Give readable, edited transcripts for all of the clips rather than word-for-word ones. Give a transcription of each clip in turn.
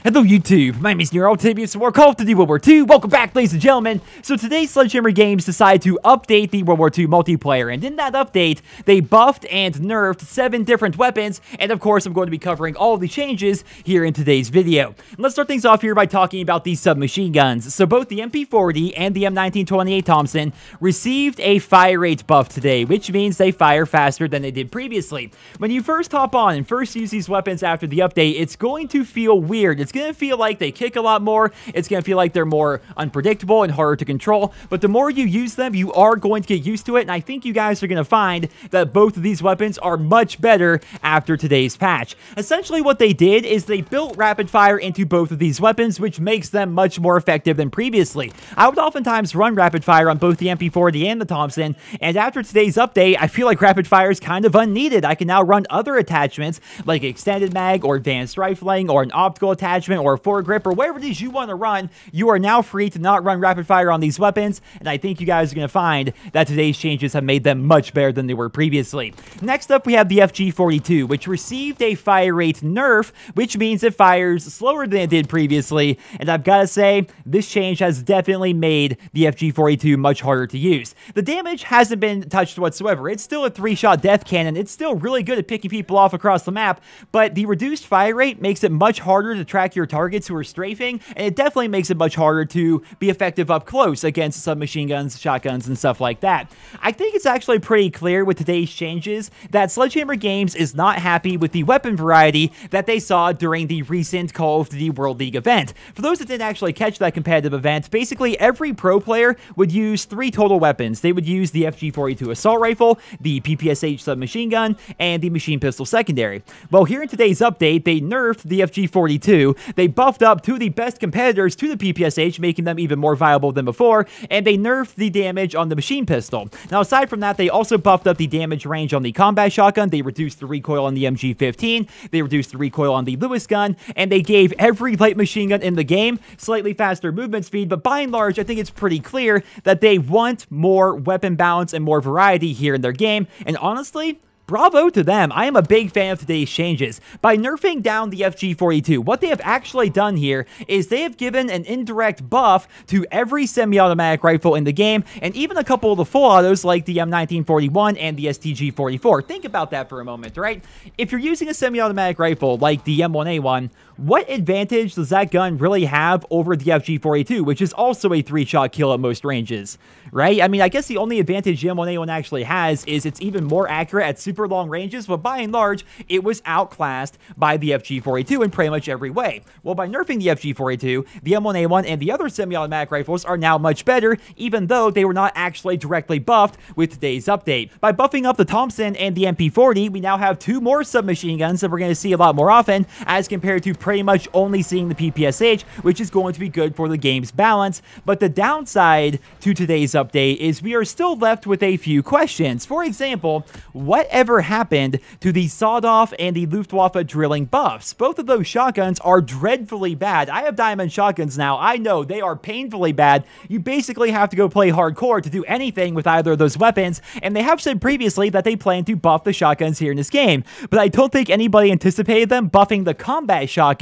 Hello YouTube, my name is Nero, today we have some more Call of Duty World War II. Welcome back, ladies and gentlemen. So today Sledgehammer Games decided to update the World War II multiplayer, and in that update, they buffed and nerfed 7 different weapons, and of course I'm going to be covering all of the changes here in today's video. And let's start things off here by talking about these submachine guns. So both the MP40 and the M1928 Thompson received a fire rate buff today, which means they fire faster than they did previously. When you first hop on and first use these weapons after the update, it's going to feel weird. It's going to feel like they kick a lot more. It's going to feel like they're more unpredictable and harder to control. But the more you use them, you are going to get used to it. And I think you guys are going to find that both of these weapons are much better after today's patch. Essentially what they did is they built rapid fire into both of these weapons, which makes them much more effective than previously. I would oftentimes run rapid fire on both the MP40 and the Thompson. And after today's update, I feel like rapid fire is kind of unneeded. I can now run other attachments like extended mag or advanced rifling or an optical attachment or a foregrip or whatever it is you want to run. You are now free to not run rapid fire on these weapons, and I think you guys are going to find that today's changes have made them much better than they were previously. Next up, we have the FG42, which received a fire rate nerf, which means it fires slower than it did previously, and I've got to say, this change has definitely made the FG42 much harder to use. The damage hasn't been touched whatsoever. It's still a 3-shot death cannon. It's still really good at picking people off across the map, but the reduced fire rate makes it much harder to track your targets who are strafing, and it definitely makes it much harder to be effective up close against submachine guns, shotguns, and stuff like that. I think it's actually pretty clear with today's changes that Sledgehammer Games is not happy with the weapon variety that they saw during the recent Call of Duty World League event. For those that didn't actually catch that competitive event, basically every pro player would use 3 total weapons. They would use the FG42 assault rifle, the PPSH submachine gun, and the machine pistol secondary. Well, here in today's update, they nerfed the FG42. They buffed up 2 of the best competitors to the PPSH, making them even more viable than before, and they nerfed the damage on the machine pistol. Now, aside from that, they also buffed up the damage range on the combat shotgun. They reduced the recoil on the MG15, they reduced the recoil on the Lewis gun, and they gave every light machine gun in the game slightly faster movement speed, but by and large, I think it's pretty clear that they want more weapon balance and more variety here in their game, and honestly, bravo to them. I am a big fan of today's changes. By nerfing down the FG42, what they have actually done here is they have given an indirect buff to every semi-automatic rifle in the game, and even a couple of the full autos like the M1941 and the STG44. Think about that for a moment, right? If you're using a semi-automatic rifle like the M1A1, what advantage does that gun really have over the FG42, which is also a 3-shot kill at most ranges, right? I mean, I guess the only advantage the M1A1 actually has is it's even more accurate at super long ranges, but by and large, it was outclassed by the FG42 in pretty much every way. Well, by nerfing the FG42, the M1A1 and the other semi-automatic rifles are now much better, even though they were not actually directly buffed with today's update. By buffing up the Thompson and the MP40, we now have 2 more submachine guns that we're going to see a lot more often, as compared to pretty much only seeing the PPSH, which is going to be good for the game's balance. But the downside to today's update is we are still left with a few questions. For example, whatever happened to the sawed-off and the Luftwaffe drilling buffs? Both of those shotguns are dreadfully bad. I have diamond shotguns now. I know they are painfully bad. You basically have to go play hardcore to do anything with either of those weapons, and they have said previously that they plan to buff the shotguns here in this game, but I don't think anybody anticipated them buffing the combat shotgun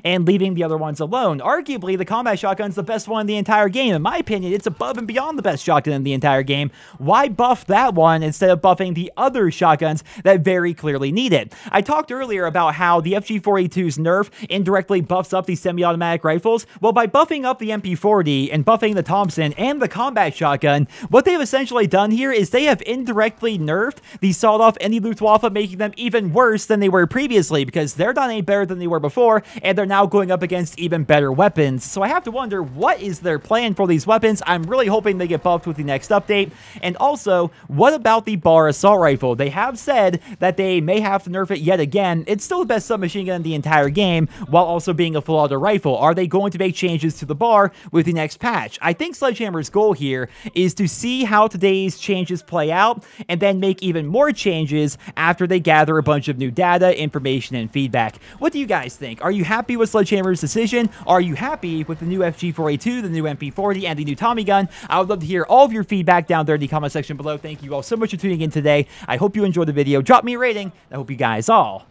and leaving the other ones alone. Arguably, the combat shotgun's the best one in the entire game. In my opinion, it's above and beyond the best shotgun in the entire game. Why buff that one instead of buffing the other shotguns that very clearly need it? I talked earlier about how the FG42's nerf indirectly buffs up the semi-automatic rifles. Well, by buffing up the MP40 and buffing the Thompson and the combat shotgun, what they've essentially done here is they have indirectly nerfed the sawed-off and the Luftwaffe, making them even worse than they were previously, because they're not any better than they were before, and they're now going up against even better weapons. So I have to wonder, what is their plan for these weapons? I'm really hoping they get buffed with the next update. And also, what about the BAR assault rifle? They have said that they may have to nerf it yet again, it's still the best submachine gun in the entire game, while also being a full auto rifle. Are they going to make changes to the bar with the next patch? I think Sledgehammer's goal here is to see how today's changes play out, and then make even more changes after they gather a bunch of new data, information, and feedback. What do you guys think? Are you happy with Sledgehammer's decision? Are you happy with the new FG42, the new MP40, and the new Tommy gun? I would love to hear all of your feedback down there in the comment section below. Thank you all so much for tuning in today. I hope you enjoyed the video. Drop me a rating. I hope you guys all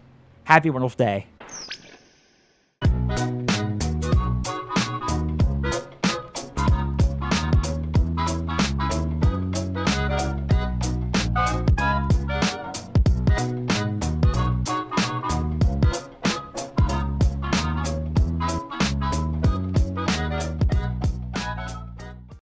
have a wonderful day.